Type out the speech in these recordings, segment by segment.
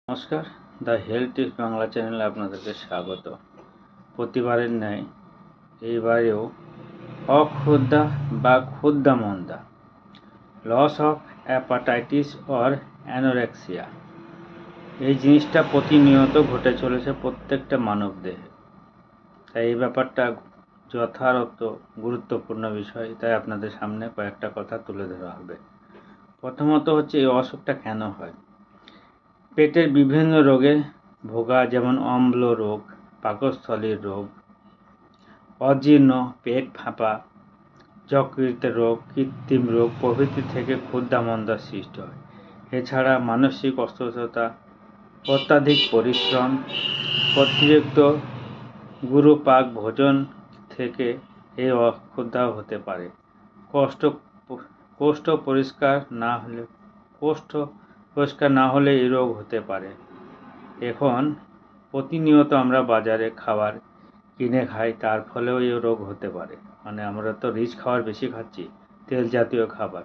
নমস্কার, the health tips Bangla চ্যানেলে আপনাদেরকে স্বাগত। প্রতিবারের ন্যায় এইবারেও অক্ষুদ্রা বা ক্ষুদ্রামন্দা, লস অফ অ্যাপাটাইটিস অর অ্যানোরেক্সিয়া, এই জিনিসটা প্রতিনিয়ত ঘটে চলেছে প্রত্যেকটা মানব দেহে। তাই এই ব্যাপারটা যথার্থ গুরুত্বপূর্ণ বিষয়, তাই আপনাদের সামনে কয়েকটা কথা তুলে ধরা হবে। প্রথমত হচ্ছে এই অসুখটা কেন হয়। পেটের বিভিন্ন রোগে ভোগা, যেমন অম্ল রোগ, পাকস্থলীর রোগ, অজীর্ণ, পেট ফাঁপা, যকৃত রোগ, কৃত্রিম রোগ প্রভৃতি থেকে ক্ষুদ্রামন্দার সৃষ্টি হয়। এছাড়া মানসিক অসুস্থতা, অত্যাধিক পরিশ্রম, অতিরিক্ত গুরুপাক ভোজন থেকে এই অক্ষুদ্রা হতে পারে। কোষ্ঠ পরিষ্কার না হলে এই রোগ হতে পারে। এখন প্রতিনিয়ত আমরা বাজারে খাবার কিনে খাই, তার ফলেও এই রোগ হতে পারে। মানে আমরা তো রিচ খাবার বেশি খাচ্ছি, তেল জাতীয় খাবার।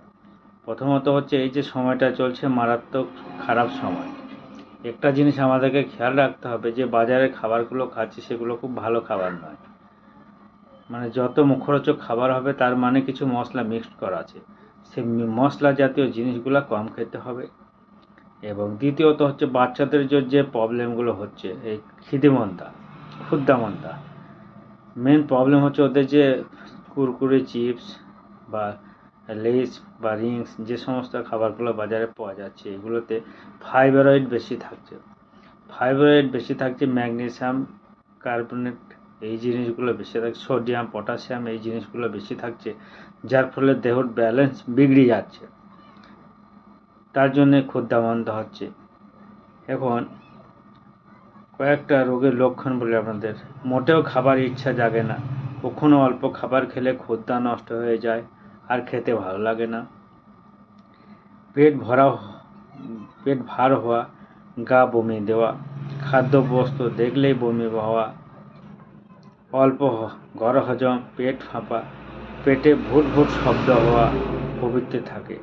প্রথমত হচ্ছে এই যে সময়টা চলছে মারাত্মক খারাপ সময়। একটা জিনিস আমাদেরকে খেয়াল রাখতে হবে যে বাজারের খাবারগুলো খাচ্ছি সেগুলো খুব ভালো খাবার নয়। মানে যত মুখরোচক খাবার হবে তার মানে কিছু মশলা মিক্সড করা আছে, সেই মশলা জাতীয় জিনিসগুলো কম খেতে হবে। এবং দ্বিতীয়ত হচ্ছে বাচ্চাদের যে প্রবলেমগুলো হচ্ছে, এই ক্ষুদ্রামন্দা, মেন প্রবলেম হচ্ছে ওদের যে কুরকুরে, চিপস বা লেস বা রিংস, যে সমস্ত খাবারগুলো বাজারে পাওয়া যাচ্ছে, এগুলোতে ফাইবারয়েড বেশি থাকছে, ম্যাগনেসিয়াম কার্বনেট এই জিনিসগুলো বেশি থাকছে, সোডিয়াম পটাশিয়াম এই জিনিসগুলো বেশি থাকছে, যার ফলে দেহর ব্যালেন্স বিগড়ে যাচ্ছে, তার জন্যে ক্ষুদ্রামন্দা হচ্ছে। এখন কয়েকটা রোগের লক্ষণ বলে আপনাদের। মোটেও খাবার ইচ্ছা জাগে না, কখনো অল্প খাবার খেলে ক্ষুধা নষ্ট হয়ে যায়, আর খেতে ভালো লাগে না। পেট ভার হওয়া, গা বমি দেওয়া, খাদ্যবস্তু দেখলেই বমি হওয়া, অল্প ঘর হজম, পেট ফাঁপা, পেটে ভুট ভুট শব্দ হওয়া প্রভৃতি থাকে,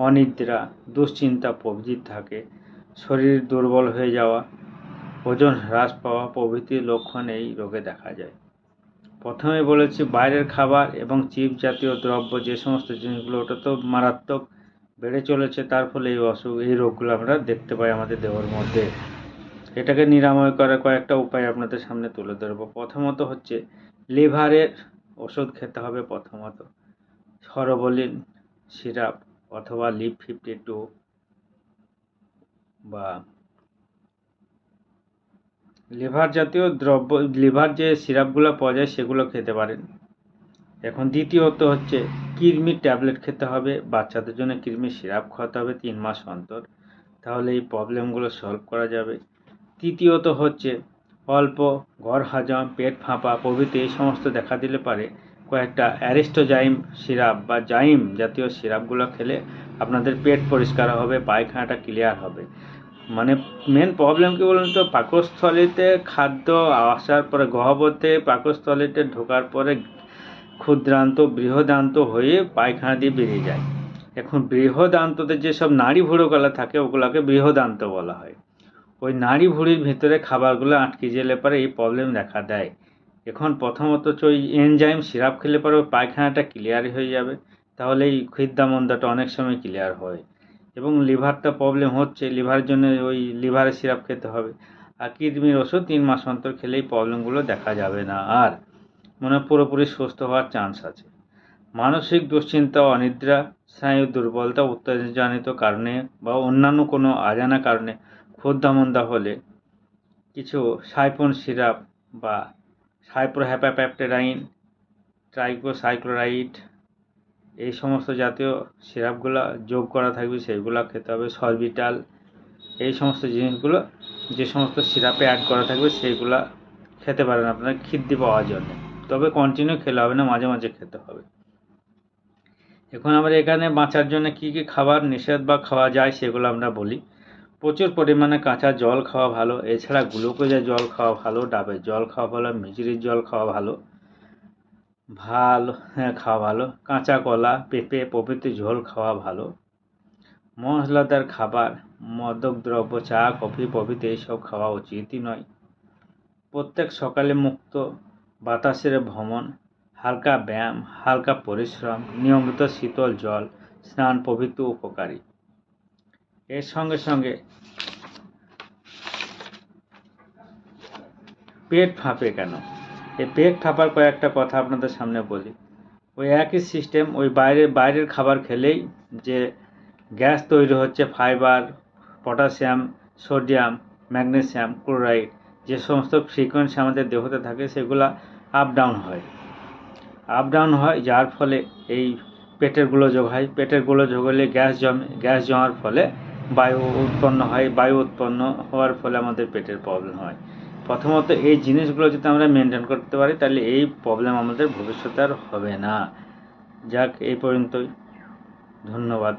অনিদ্রা, দুশ্চিন্তা প্রভৃতি থাকে, শরীর দুর্বল হয়ে যাওয়া, ওজন হ্রাস পাওয়া প্রভৃতি লক্ষণ এই রোগে দেখা যায়। প্রথমে বলেছি বাইরের খাবার এবং চিপস জাতীয় দ্রব্য, যে সমস্ত জিনিসগুলো, ওটা তো মারাত্মক বেড়ে চলেছে, তার ফলে এই রোগগুলো আমরা দেখতে পাই আমাদের দেহের মধ্যে। এটাকে নিরাময় করার কয়েকটা উপায় আপনাদের সামনে তুলে ধরব। প্রথমত হচ্ছে লিভারের ওষুধ খেতে হবে। প্রথমত সরবলিন সিরাপ অথবা লিভ 52 বা লিভার জাতীয় দ্রব্য, লিভার যে সিরাপগুলো পাওয়া যায় সেগুলো খেতে পারেন। এখন দ্বিতীয়ত হচ্ছে কৃমির ট্যাবলেট খেতে হবে। বাচ্চাদের জন্য কৃমির সিরাপ খাওয়াতে হবে 3 মাস অন্তর, তাহলে এই প্রবলেমগুলো সলভ করা যাবে। তৃতীয়ত হচ্ছে অল্প ঘর হজম, পেট ফাঁপা প্রভৃতি এই সমস্ত দেখা দিলে পারে কয়েকটা অ্যারিস্টোজাইম সিরাপ বা জাইম জাতীয় সিরাপগুলো খেলে আপনাদের পেট পরিষ্কার হবে, পায়খানাটা ক্লিয়ার হবে। মানে মেন প্রবলেম কি বলুন তো, পাকস্থলীতে খাদ্য আসার পরে, গহ্বরতে পাকস্থলীতে ঢোকার পরে ক্ষুদ্রান্ত বৃহদান্ত হয়ে পায়খানা দিয়ে বেরিয়ে যায়। এখন বৃহদান্ততে যেসব নাড়ি ভুঁড়োগুলো থাকে ওগুলোকে বৃহদান্ত বলা হয়। ওই নাড়ি ভুঁড়ির ভিতরে খাবারগুলো আটকে গেলে পরে এই প্রবলেম দেখা দেয়। এখন প্রথমত ওই এনজাইম সিরাপ খেলে পরে ওই পায়খানাটা ক্লিয়ার হয়ে যাবে, তাহলে এই ক্ষুদ্রামন্দাটা অনেক সময় ক্লিয়ার হয়। এবং লিভারটা প্রবলেম হচ্ছে, লিভারের জন্য ওই লিভারের সিরাপ খেতে হবে। আর কিডনির ওষুধ 3 মাস অন্তর খেলেই প্রবলেমগুলো দেখা যাবে না, আর মনে পুরোপুরি সুস্থ হওয়ার চান্স আছে। মানসিক দুশ্চিন্তা, অনিদ্রা, স্নায়ু দুর্বলতা, উত্তেজনাজনিত কারণে বা অন্যান্য কোনো অজানা কারণে ক্ষুদ্রামন্দা হলে কিছু সাইফন সিরাপ বা সাইপ্রোহেপাপ্যাপটেরাইন, ট্রাইকোসাইক্লোরাইড এই সমস্ত জাতীয় সিরাপগুলো যোগ করা থাকবে, সেইগুলো খেতে হবে। সরবিটাল এই সমস্ত জিনিসগুলো, যে সমস্ত সিরাপে অ্যাড করা থাকবে সেইগুলো খেতে পারেন আপনারা খিদ্দি পাওয়ার জন্য। তবে কন্টিনিউ খেলে হবে না, মাঝে মাঝে খেতে হবে। এখন আমরা এখানে বাঁচার জন্য কী কী খাবার নিষেধ বা খাওয়া যায় সেগুলো আমরা বলি। প্রচুর পরিমাণে কাঁচা জল খাওয়া ভালো, এছাড়া গ্লুকোজের জল খাওয়া ভালো, ডাবের জল খাওয়া ভালো, মিজরির জল খাওয়া ভালো খাওয়া ভালো, কাঁচা কলা, পেঁপে প্রভৃতি ঝোল খাওয়া ভালো। মশলাদার খাবার, মাদক দ্রব্য, চা, কফি প্রভৃতি এইসব খাওয়া উচিতই নয়। প্রত্যেক সকালে মুক্ত বাতাসের ভ্রমণ, হালকা ব্যায়াম, হালকা পরিশ্রম, নিয়মিত শীতল জল স্নান প্রভৃতি উপকারী। এর সঙ্গে সঙ্গে পেট ফাঁপে কেন? এই পেট ফাঁপার কয়েকটা কথা আপনাদের সামনে বলি। ওই একই সিস্টেম, ওই বাইরের খাবার খেলেই যে গ্যাস তৈরি হচ্ছে, fibre, potassium, sodium, magnesium, chloride, যে সমস্ত ফ্রিকোয়েন্সি আমাদের দেহতে থাকে সেগুলা আপ ডাউন হয়, যার ফলে এই পেটের গোলযোগ হয়। পেটের গোলযোগ হলে গ্যাস জমে, গ্যাস জমার ফলে বায়ু উৎপন্ন হয়, বায়ু উৎপন্ন হওয়ার ফলে আমাদের পেটের প্রবলেম হয়। প্রথমত এই জিনিসগুলো যদি আমরা মেনটেন করতে পারি তাহলে এই প্রবলেম আমাদের ভবিষ্যতে আর হবে না। যাক, এই পর্যন্তই। ধন্যবাদ।